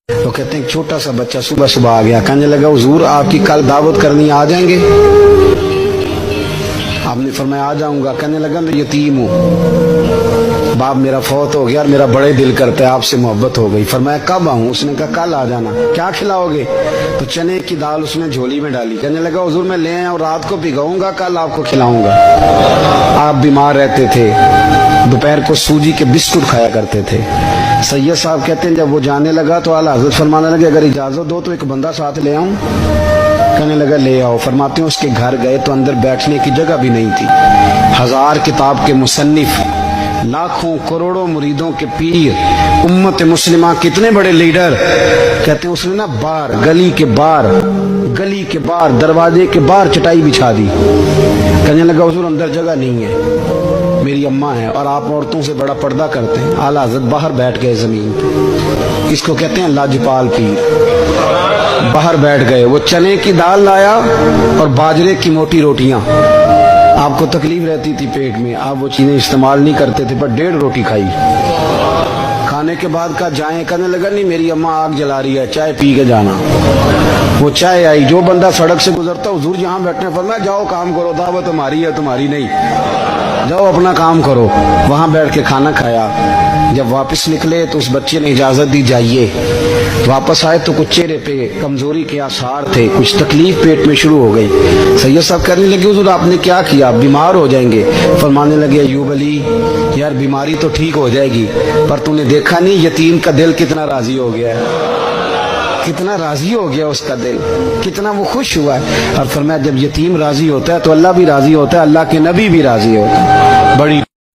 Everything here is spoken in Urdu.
تو کہتے ہیں چھوٹا سا بچہ صبح صبح آ گیا، کہنے لگا حضور آپ کی کل دعوت کرنی، آ جائیں گے؟ آپ نے فرمایا آ جاؤں گا۔ کہنے لگا میں یتیم ہوں، باپ میرا فوت ہو گیا اور میرا بڑے دل کرتا ہے آپ سے محبت ہو گئی۔ فرمایا کب آؤں؟ اس نے کہا کل آ جانا۔ کیا کھلاؤ گے؟ تو چنے کی دال اس نے جھولی میں ڈالی۔ کہنے لگا حضور میں لے آیا اور رات کو بھگاؤں گا، کل آپ کو کھلاؤں گا۔ آپ بیمار رہتے تھے، دوپہر کو سوجی کے بسکٹ کھایا کرتے تھے۔ سید صاحب کہتے ہیں جب وہ جانے لگا تو اعلیٰ حضرت فرمانے لگے اگر اجازت دو تو ایک بندہ ساتھ لے آؤں؟ کہنے لگا لے آؤ۔ فرماتے ہیں اس کے گھر گئے تو اندر بیٹھنے کی جگہ بھی نہیں تھی۔ 1000 کتاب کے مصنف، لاکھوں کروڑوں مریدوں کے پیر، امت مسلمہ کتنے بڑے لیڈر، کہتے ہیں اس نے نا باہر گلی کے باہر دروازے کے باہر چٹائی بچھا دی۔ کہنے لگا حضور اندر جگہ نہیں ہے، میری اماں ہے اور آپ عورتوں سے بڑا پردہ کرتے ہیں۔ اعلیٰ حضرت باہر بیٹھ گئے زمین پہ، اس کو کہتے ہیں لاجپال پیر۔ باہر بیٹھ گئے، وہ چنے کی دال لایا اور باجرے کی موٹی روٹیاں۔ آپ کو تکلیف رہتی تھی پیٹ میں، آپ وہ چیزیں استعمال نہیں کرتے تھے، پر 1.5 روٹی کھائی۔ کھانے کے بعد کہا جائیں؟ کہنے لگا نہیں میری اماں آگ جلا رہی ہے، چائے پی کے جانا۔ وہ چائے آئی، جو بندہ سڑک سے گزرتا حضور جہاں بیٹھنے فرمایا جاؤ کام کرو، دعوت ہماری ہے تمہاری نہیں، جاؤ اپنا کام کرو۔ وہاں بیٹھ کے کھانا کھایا۔ جب واپس نکلے تو اس بچے نے اجازت دی جائیے۔ واپس آئے تو کچھ چہرے پہ کمزوری کے آثار تھے، کچھ تکلیف پیٹ میں شروع ہو گئی۔ سید صاحب کہنے لگے حضور آپ نے کیا کیا؟ بیمار ہو جائیں گے۔ فرمانے لگے ایوب علی یار بیماری تو ٹھیک ہو جائے گی، پر تو نے دیکھا نہیں یتیم کا دل کتنا راضی ہو گیا ہے، کتنا راضی ہو گیا اس کا دل، کتنا وہ خوش ہوا ہے۔ اور فرمایا جب یتیم راضی ہوتا ہے تو اللہ بھی راضی ہوتا ہے، اللہ کے نبی بھی راضی ہوتا ہے۔ بڑی